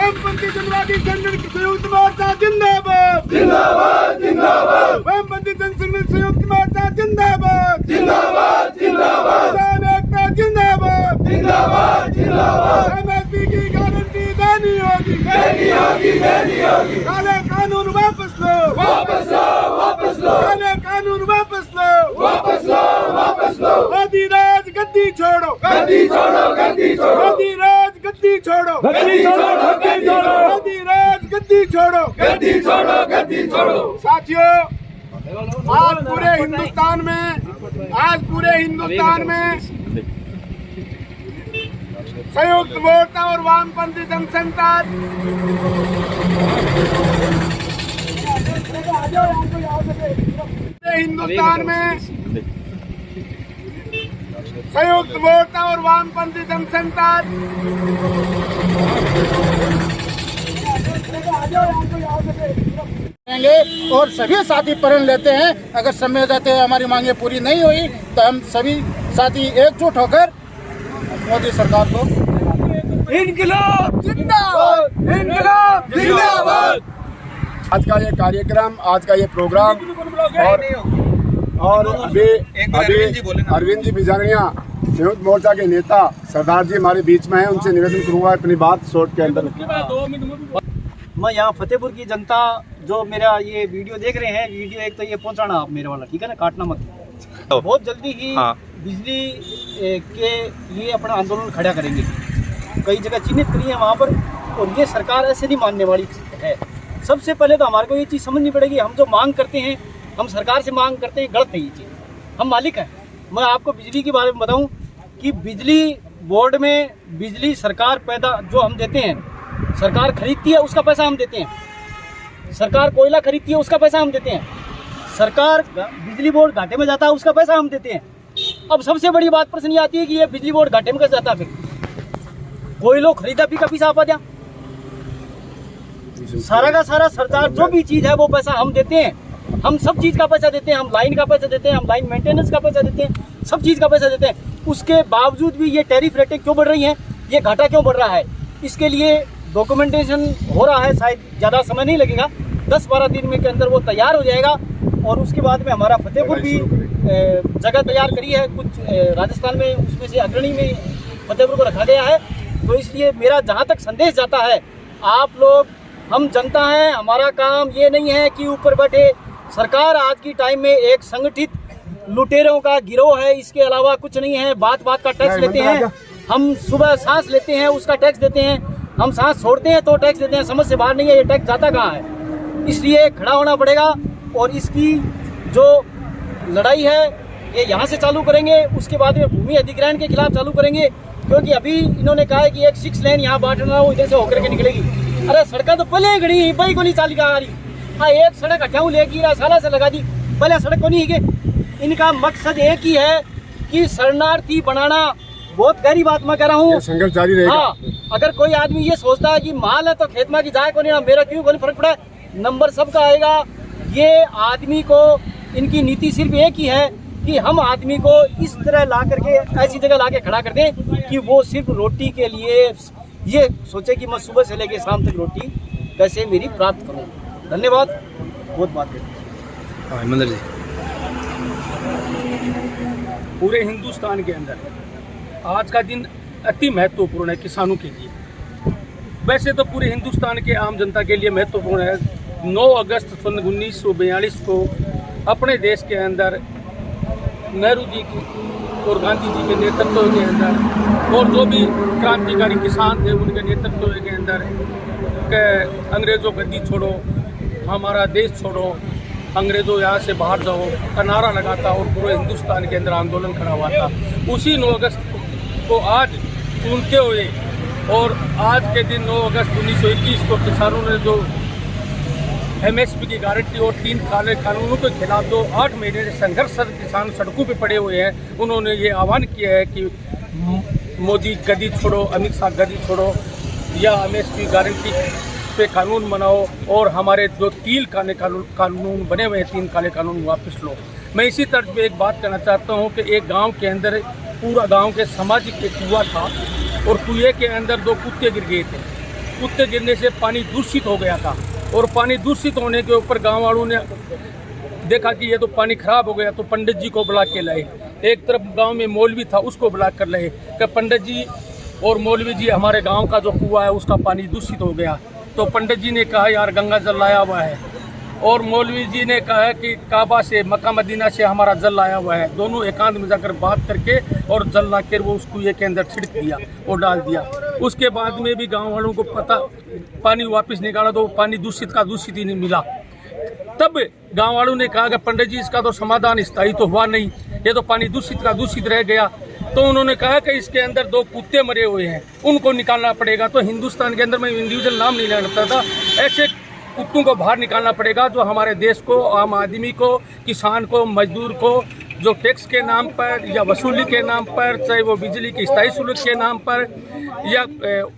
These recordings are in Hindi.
वामपंथी जनवादी संगठन संयुक्त मोर्चा जिंदाबाद जिंदाबाद जिंदाबाद वामपंथी जनसंघ संयुक्त मोर्चा जिंदाबाद जिंदाबाद जिंदाबाद किसान एकता जिंदाबाद जिंदाबाद जिंदाबाद एमएसपी की गारंटी देनी होगी देनी होगी देनी होगी। काले कानून वापस लो वापस लो वापस लो काले कानून वापस लो वापस लो वापस लो। मोदी राज गद्दी छोड़ो गद्दी छोड़ो गद्दी छोड़ो मोदी राज गद्दी छोड़ो गद्दी छोड़ो गद्दी छोड़ो मोदी राज गद्दी छोड़ो गद्दी छोड़ो गद्दी छोड़ो। साथियों, आज पूरे हिंदुस्तान में संयुक्त मोर्चा और वामपंथी जनसंघ हिंदुस्तान में संयुक्त मोर्चा और वामपंथी जनसंघ और सभी साथी प्रण लेते हैं, अगर समय रहते हमारी मांगे पूरी नहीं हुई तो हम सभी साथी एकजुट होकर मोदी सरकार को इनकलाब जिंदाबाद इनकलाब जिंदाबाद। आज का ये कार्यक्रम, आज का ये प्रोग्राम और अभी अरविंद जी बिजारनिया संयुक्त मोर्चा के नेता सरदार जी हमारे बीच में हैं, उनसे निवेदन करूंगा अपनी बात शॉर्ट के अंदर। मैं यहाँ फतेहपुर की जनता जो मेरा ये वीडियो देख रहे हैं, वीडियो एक तो ये पहुँचाना आप मेरे वाला, ठीक है ना, काटना मत। बहुत जल्दी ही बिजली के लिए अपना आंदोलन खड़ा करेंगे, कई जगह चिन्हित करी है वहाँ पर, और ये सरकार ऐसे नहीं मानने वाली है। सबसे पहले तो हमारे को ये चीज़ समझनी पड़ेगी, हम जो मांग करते हैं, हम सरकार से मांग करते हैं, गलत है ये चीज़। हम मालिक हैं। मैं आपको बिजली के बारे में बताऊं कि बिजली बोर्ड में बिजली सरकार पैदा जो हम देते हैं, सरकार खरीदती है उसका पैसा हम देते हैं, सरकार कोयला खरीदती है उसका पैसा हम देते हैं, सरकार बिजली बोर्ड घाटे में जाता है उसका पैसा हम देते हैं। अब सबसे बड़ी बात प्रश्न ये आती है कि ये बिजली बोर्ड घाटे में कैसे जाता है, फिर कोयलो खरीदा भी का पैसा आप दिया, सारा का सारा सरकार जो भी चीज़ है वो पैसा हम देते हैं, हम सब चीज़ का पैसा देते हैं, हम लाइन का पैसा देते हैं, हम लाइन मेंटेनेंस का पैसा देते हैं, सब चीज़ का पैसा देते हैं। उसके बावजूद भी ये टैरिफ रेटें क्यों बढ़ रही हैं, ये घाटा क्यों बढ़ रहा है, इसके लिए डॉक्यूमेंटेशन हो रहा है, शायद ज़्यादा समय नहीं लगेगा, 10-12 दिन में के अंदर वो तैयार हो जाएगा। और उसके बाद में हमारा फतेहपुर भी जगह तैयार करी है, कुछ राजस्थान में उसमें से अग्रणी में फतेहपुर को रखा गया है। तो इसलिए मेरा जहाँ तक संदेश जाता है, आप लोग, हम जनता हैं, हमारा काम ये नहीं है कि ऊपर बैठे, सरकार आज की टाइम में एक संगठित लुटेरों का गिरोह है, इसके अलावा कुछ नहीं है। बात बात का टैक्स लेते हैं, हम सुबह सांस लेते हैं उसका टैक्स देते हैं, हम सांस छोड़ते हैं तो टैक्स देते हैं, समझ से बाहर नहीं है ये टैक्स जाता कहाँ है। इसलिए खड़ा होना पड़ेगा और इसकी जो लड़ाई है ये यहाँ से चालू करेंगे, उसके बाद में भूमि अधिग्रहण के खिलाफ चालू करेंगे, क्योंकि अभी इन्होंने कहा है कि एक 6 लेन यहाँ बांटना हो, इधर से होकर के निकलेगी। अरे सड़क तो पहले गड़ी भाई को नहीं चाली का आ रही, हाँ एक सड़क हटाऊँ लेगी साला से लगा दी, पहले सड़क को नहीं है। इनका मकसद एक ही है कि शरणार्थी बनाना। बहुत गहरी बात मैं कह रहा हूँ, संघर्ष जारी रहेगा। हाँ, अगर कोई आदमी ये सोचता है कि माल है तो खेत में की जाए को नहीं ना, मेरा क्यों कोई फर्क पड़ा है, नंबर सबका आएगा। ये आदमी को, इनकी नीति सिर्फ एक ही है कि हम आदमी को इस तरह ला करके ऐसी जगह ला के खड़ा कर दें कि वो सिर्फ रोटी के लिए ये सोचे कि मैं सुबह से लेकर शाम तक रोटी कैसे मेरी प्राप्त करूँ। धन्यवाद, बहुत बात है। मंदिर जी, पूरे हिंदुस्तान के अंदर आज का दिन अति महत्वपूर्ण है किसानों के लिए। वैसे तो पूरे हिंदुस्तान के आम जनता के लिए महत्वपूर्ण है। 9 अगस्त सन 1942 को अपने देश के अंदर नेहरू जी की और गांधी जी के नेतृत्व के अंदर और जो भी क्रांतिकारी किसान थे उनके नेतृत्व के अंदर के अंग्रेज़ों गद्दी छोड़ो, हमारा देश छोड़ो, अंग्रेज़ों यहाँ से बाहर जाओ का नारा लगाता और पूरे हिंदुस्तान के अंदर आंदोलन खड़ा हुआ था। उसी 9 अगस्त को आज चुनते हुए और आज के दिन 9 अगस्त 1921 को किसानों ने जो MSP की गारंटी और 3 काले कानूनों के खिलाफ जो 8 महीने से संघर्षरत किसान सड़कों पे पड़े हुए हैं, उन्होंने ये आह्वान किया है कि मोदी गद्दी छोड़ो, अमित शाह गद्दी छोड़ो, या MSP गारंटी पे कानून बनाओ और हमारे जो 3 काले कानून बने हुए हैं, 3 काले कानून वापस लो। मैं इसी तर्ज पे एक बात कहना चाहता हूँ कि एक गांव के अंदर पूरा गांव के सामाजिक एक कुआं था और कुएं के अंदर 2 कुत्ते गिर गए थे कुत्ते गिरने से पानी दूषित हो गया था, और पानी दूषित होने के ऊपर गांव वालों ने देखा कि ये तो पानी खराब हो गया, तो पंडित जी को बुला के लाए। एक तरफ गांव में मौलवी था, उसको बुला कर लाए कि पंडित जी और मौलवी जी, हमारे गांव का जो कुआं है उसका पानी दूषित हो गया। तो पंडित जी ने कहा यार गंगा जल लाया हुआ है, और मौलवी जी ने कहा कि काबा से, मक्का मदीना से हमारा जल लाया हुआ है। दोनों एकांत में जाकर बात करके और जल ला कर वो उस कुएं के अंदर छिड़क दिया और डाल दिया। उसके बाद में भी गाँव वालों को पता, पानी वापस निकाला तो पानी दूषित का दूषित ही नहीं मिला। तब गांव वालों ने कहा कि पंडित जी इसका तो समाधान स्थायी तो हुआ नहीं, ये तो पानी दूषित का दूषित रह गया। तो उन्होंने कहा कि इसके अंदर 2 कुत्ते मरे हुए हैं, उनको निकालना पड़ेगा। तो हिंदुस्तान के अंदर मैं इंडिविजुअल नाम नहीं लेना चाहता, ऐसे कुत्तों को बाहर निकालना पड़ेगा जो हमारे देश को, आम आदमी को, किसान को, मजदूर को, जो टैक्स के नाम पर या वसूली के नाम पर, चाहे वो बिजली की स्थायी शुल्क के नाम पर या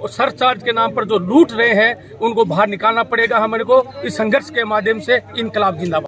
सरचार्ज के नाम पर जो लूट रहे हैं, उनको बाहर निकालना पड़ेगा। हमारे को इस संघर्ष के माध्यम से इनकलाब जिंदाबाद।